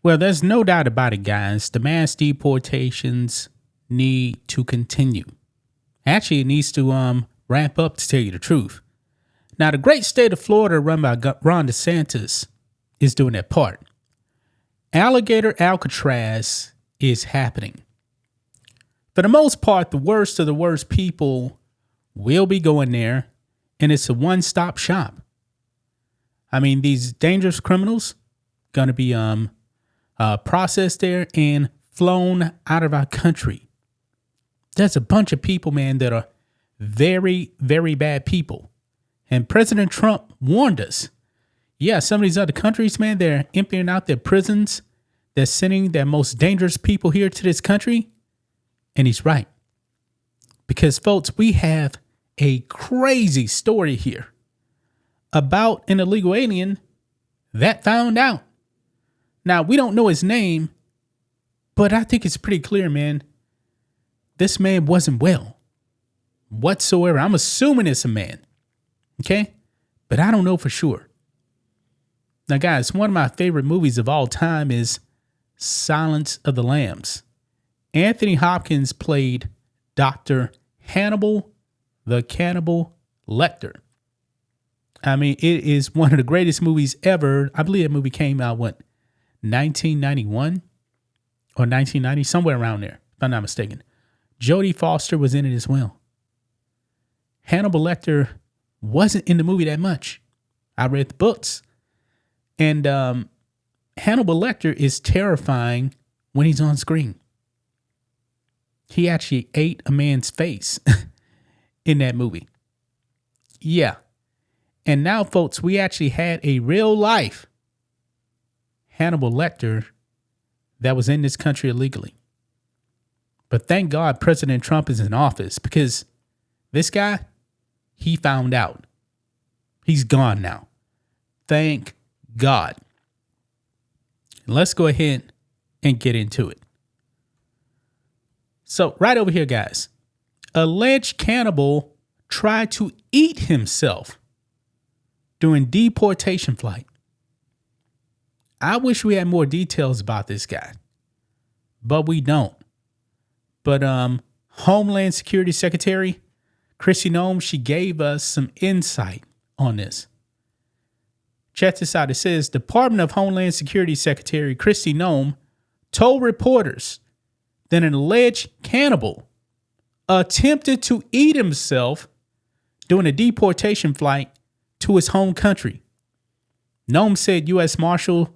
Well, there's no doubt about it, guys. The mass deportations need to continue. Actually, it needs to ramp up, to tell you the truth. Now, the great state of Florida, run by Ron DeSantis, is doing their part. Alligator Alcatraz is happening. For the most part, the worst of the worst people will be going there, and it's a one-stop shop. I mean, these dangerous criminals going to be processed there and flown out of our country. There's a bunch of people, man, that are very, very bad people. And President Trump warned us. Yeah, some of these other countries, man, they're emptying out their prisons. They're sending their most dangerous people here to this country. And he's right. Because, folks, we have a crazy story here about an illegal alien that found out. Now, we don't know his name, but I think it's pretty clear, man. This man wasn't well whatsoever. I'm assuming it's a man. Okay? But I don't know for sure. Now, guys, one of my favorite movies of all time is Silence of the Lambs. Anthony Hopkins played Dr. Hannibal the Cannibal Lecter. I mean, it is one of the greatest movies ever. I believe that movie came out, 1991 or 1990, somewhere around there, if I'm not mistaken. Jodie Foster was in it as well. Hannibal Lecter wasn't in the movie that much. I read the books. And Hannibal Lecter is terrifying when he's on screen. He actually ate a man's face in that movie. Yeah. And now, folks, we actually had a real life Hannibal Lecter that was in this country illegally. But thank God President Trump is in office, because this guy, he found out. He's gone now. Thank God. Let's go ahead and get into it. So right over here, guys, alleged cannibal tried to eat himself during deportation flight. I wish we had more details about this guy, but we don't. But Homeland Security Secretary Kristi Noem, she gave us some insight on this. Check this out. It says Department of Homeland Security Secretary Kristi Noem told reporters that an alleged cannibal attempted to eat himself during a deportation flight to his home country. Noem said U.S. Marshals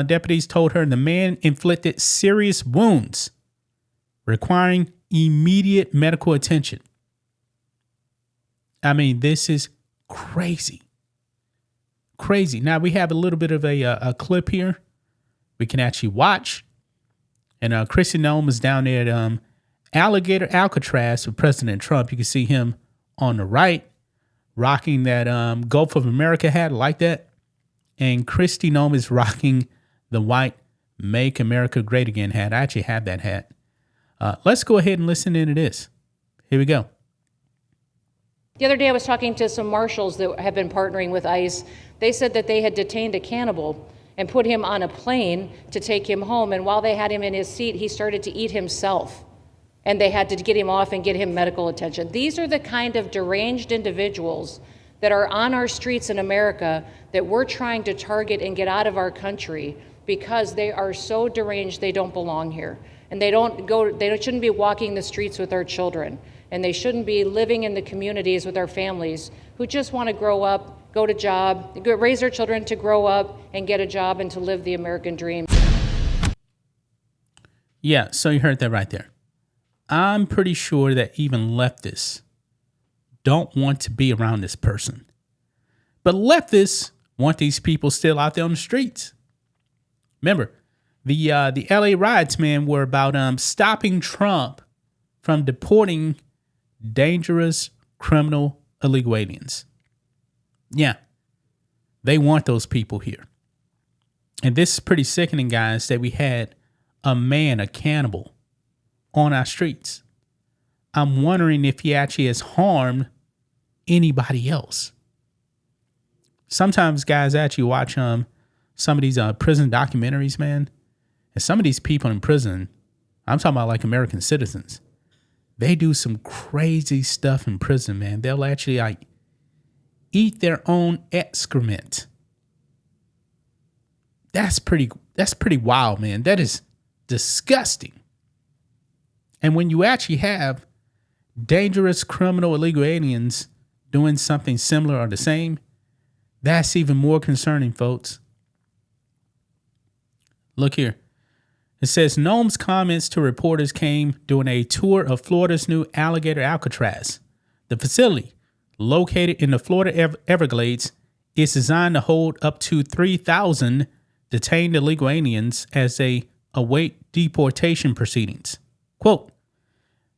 deputies told her the man inflicted serious wounds requiring immediate medical attention. I mean, this is crazy. Crazy. Now, we have a little bit of a clip here we can actually watch. And Kristi Noem is down there at Alligator Alcatraz with President Trump. You can see him on the right rocking that Gulf of America hat like that. And Kristi Noem is rocking the white Make America Great Again hat. I actually have that hat. Let's go ahead and listen into this. Here we go. The other day I was talking to some marshals that have been partnering with ICE. They said that they had detained a cannibal and put him on a plane to take him home. And while they had him in his seat, he started to eat himself. And they had to get him off and get him medical attention. These are the kind of deranged individuals that are on our streets in America that we're trying to target and get out of our country because they are so deranged they don't belong here. And they shouldn't be walking the streets with our children. And they shouldn't be living in the communities with our families who just want to grow up, go to job, raise their children to grow up and get a job and to live the American dream. Yeah, so you heard that right there. I'm pretty sure that even leftists don't want to be around this person. But leftists want these people still out there on the streets. Remember, the LA riots, man, were about stopping Trump from deporting dangerous criminal illegal aliens. Yeah, they want those people here. And this is pretty sickening, guys, that we had a man, a cannibal, on our streets. I'm wondering if he actually has harmed anybody else. Sometimes, guys, I actually watch some of these prison documentaries, man. And some of these people in prison, I'm talking about like American citizens, they do some crazy stuff in prison, man. They'll actually like eat their own excrement. That's pretty wild, man. That is disgusting. And when you actually have dangerous criminal illegal aliens doing something similar or the same, that's even more concerning, folks. Look here. It says Noem's comments to reporters came during a tour of Florida's new Alligator Alcatraz. The facility, located in the Florida Everglades, is designed to hold up to 3,000 detained illegal aliens as they await deportation proceedings. Quote,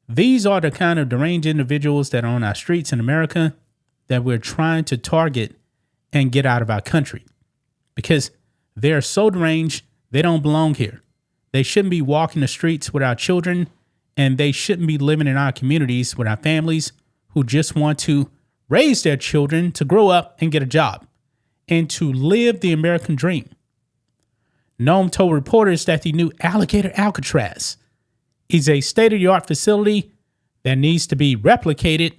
"These are the kind of deranged individuals that are on our streets in America that we're trying to target and get out of our country. Because they're so deranged, they don't belong here. They shouldn't be walking the streets with our children, and they shouldn't be living in our communities with our families who just want to raise their children to grow up and get a job and to live the American dream." Noem told reporters that the new Alligator Alcatraz is a state-of-the-art facility that needs to be replicated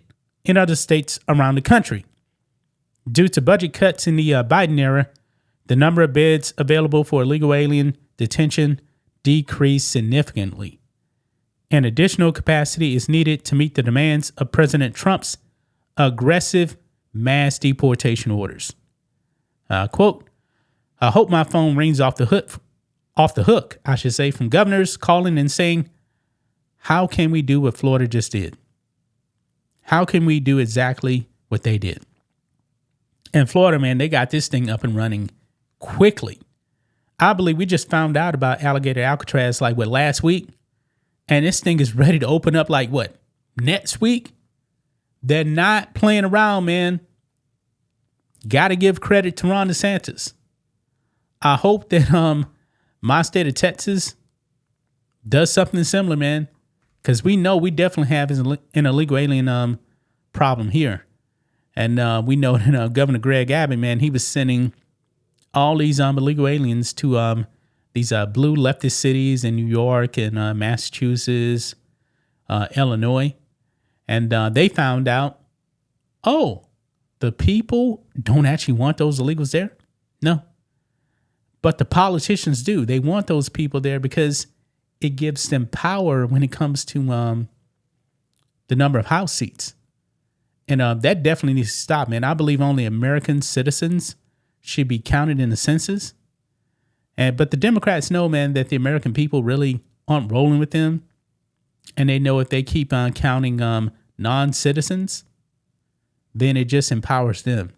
in other states around the country. Due to budget cuts in the Biden era, the number of beds available for illegal alien detention decreased significantly. And additional capacity is needed to meet the demands of President Trump's aggressive mass deportation orders. Quote, "I hope my phone rings off the hook, from governors calling and saying, how can we do what Florida just did? How can we do exactly what they did?" In Florida, man, they got this thing up and running quickly. I believe we just found out about Alligator Alcatraz last week, and this thing is ready to open up next week? They're not playing around, man. Got to give credit to Ron DeSantis. I hope that my state of Texas does something similar, man, because we know we definitely have an illegal alien problem here. And we know that Governor Greg Abbott, man, he was sending all these illegal aliens to these blue leftist cities in New York and Massachusetts, Illinois. And they found out, the people don't actually want those illegals there. No. But the politicians do. They want those people there because it gives them power when it comes to the number of House seats. And that definitely needs to stop, man. I believe only American citizens should be counted in the census. But the Democrats know, man, that the American people really aren't rolling with them. And they know if they keep on counting non-citizens, then it just empowers them.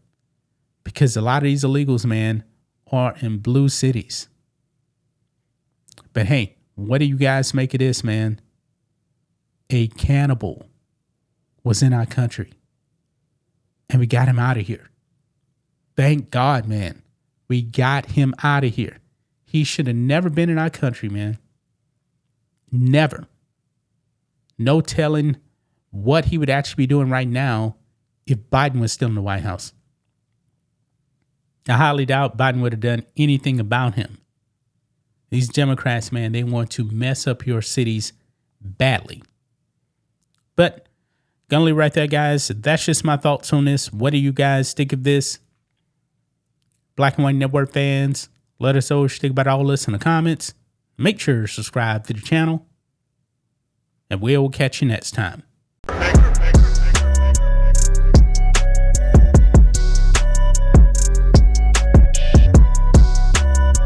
Because a lot of these illegals, man, are in blue cities. But hey, what do you guys make of this, man? A cannibal was in our country. And we got him out of here. Thank God, man. We got him out of here. He should have never been in our country, man. Never. No telling what he would actually be doing right now if Biden was still in the White House. I highly doubt Biden would have done anything about him. These Democrats, man, they want to mess up your cities badly. But gonna leave right there, guys. That's just my thoughts on this. What do you guys think of this? Black and White Network fans, let us know what you think about all this in the comments. Make sure to subscribe to the channel. And we'll catch you next time.